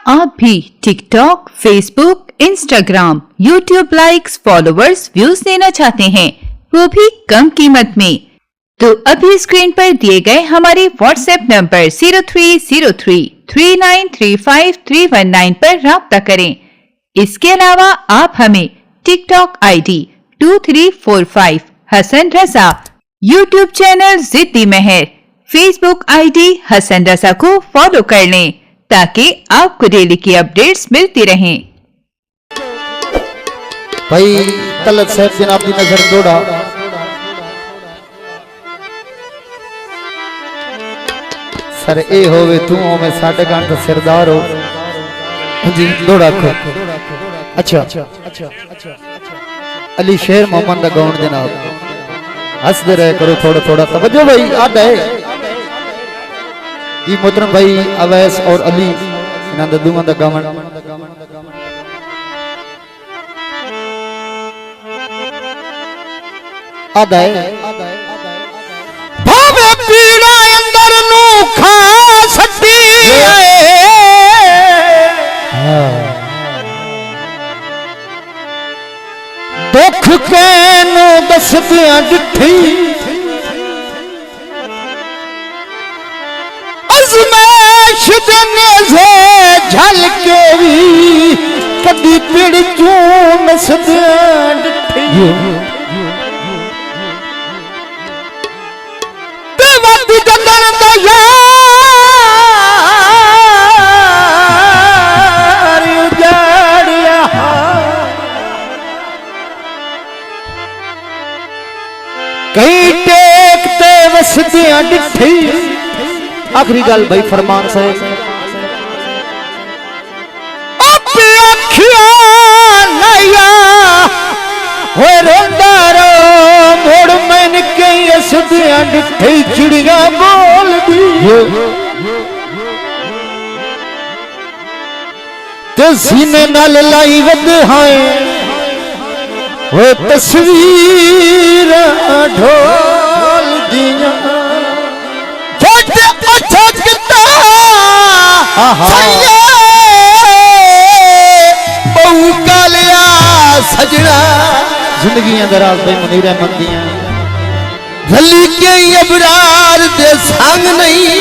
आप भी TikTok, Facebook, Instagram, YouTube likes, followers, views लेना चाहते हैं, वो भी कम कीमत में, तो अभी स्क्रीन पर दिए गए हमारे व्हाट्सएप नंबर 03033935 पर राब्ता करें। इसके अलावा आप हमें TikTok ID 2345 Hasan Raza, YouTube channel जिद्दी महर, फेसबुक आईडी हसन रजा को फॉलो कर लें ताकि आपको डेली की अपडेट्स मिलती रहें। भाई तलत साहब जनाब की नजर दौड़ा सर ए होवे तू होवे साढ़े घंटे सरदार हो जी दौड़ा को अच्छा अली शेर मोहम्मद दा गाउन जनाब हंसदे रहे करो थोड़ा थोड़ा तवज्जो भाई आद है ये मोहतरम भाई अवैस और अली इन्हां दा दोवां दा गावन आद है भावे पीड़ा अंदर नू खा सटी दुख कैनू दसदियां डिठी अज़मैश दे नेज़े झल के भी कदी पिड़ चूं नसदियां डिठी कहीं टेकते वसदियां डिठी आखिरी गल भाई फरमान साहब होए रोंदा रो मोड़ मैन कई असदियां डिठी चिड़िया बोल दी ते सीने नाल लाई वधाए वो तस्वीर ढोल दिया छोटे अछकता बहु कालिया सजना जिंदगी दराज भाई मुनीर अहमद दियां रली के अबरार दे संग नहीं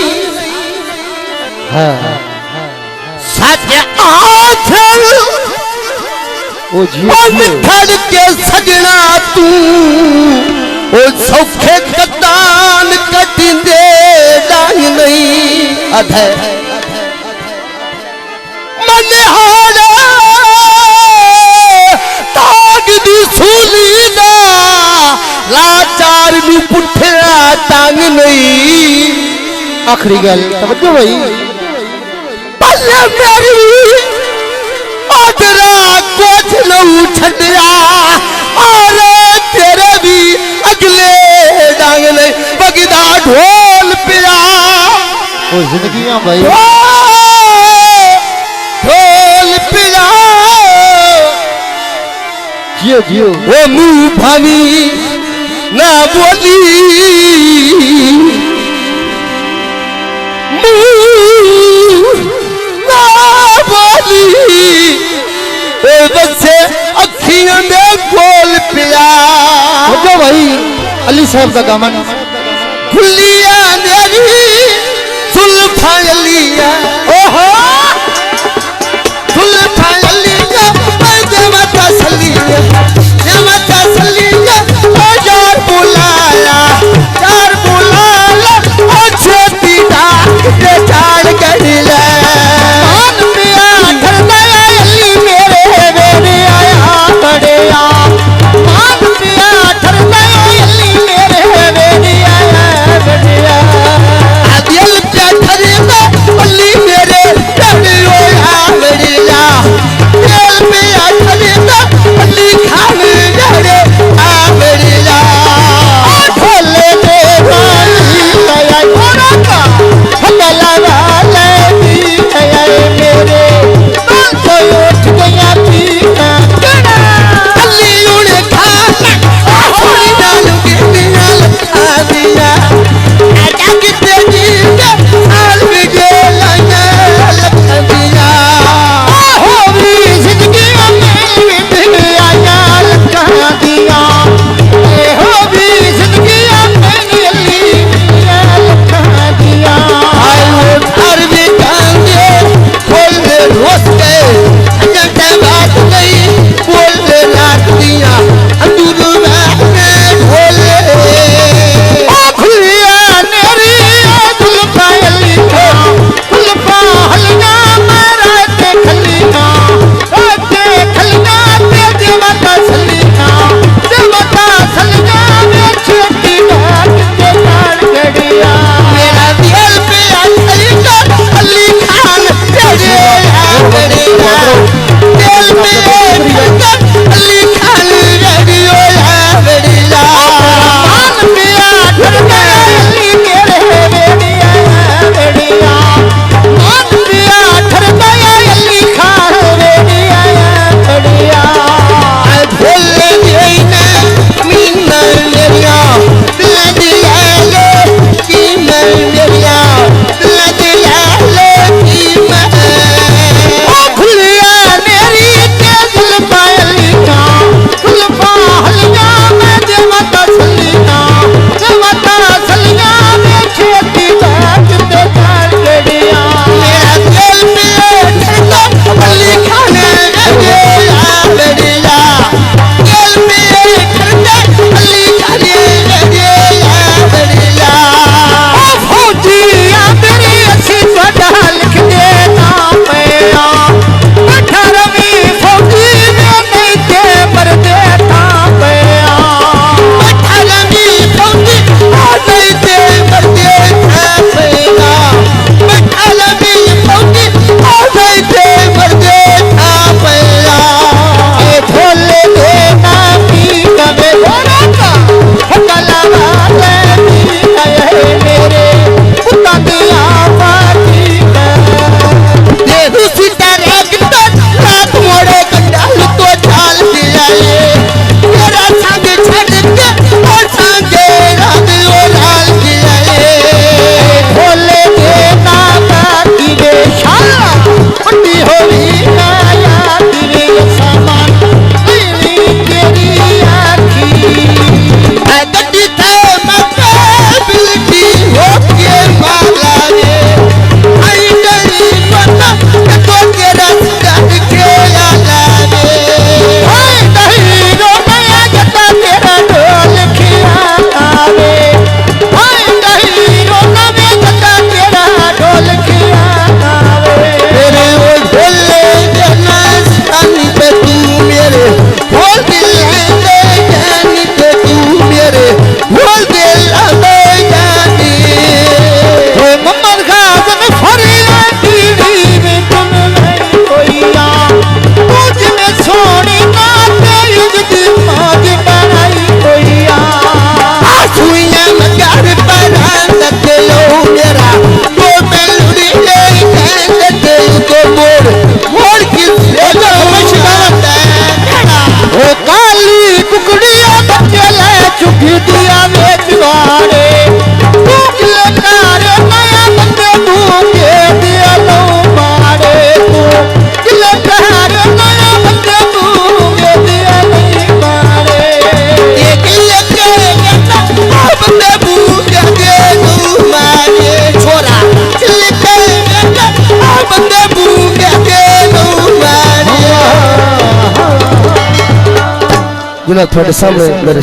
सच आथल ओ ठड़ के सजना तू ओ सौखे कतान कटिंदे डांग नहीं अधे मन हारे ताग दी सूली ना लाचार नू पुठा टांग नहीं आखिरी गल तवज्जो भाई पल्ले मेरी आदरा कुछ लऊ छड़िया और तेरे भी अगले डांग नहीं बगदा ढोल पिया ओ जिंदगियां भाई ढोल पिया जियो जियो वो मुंह भावी ना बोली बच्चे अखियों में गोल पिया हो भाई अली साहब का गामन खुलिया मेरी सुल्फा लिया ओहो सुल्फा लिया मैं जमता सलिया ओ यार बुलाया अच्छे पीता के चाड़ कर ले मेरे ਜਿਹੜਾ ਤੁਹਾਡੇ ਸਾਹਮਣੇ ਮੇਰੇ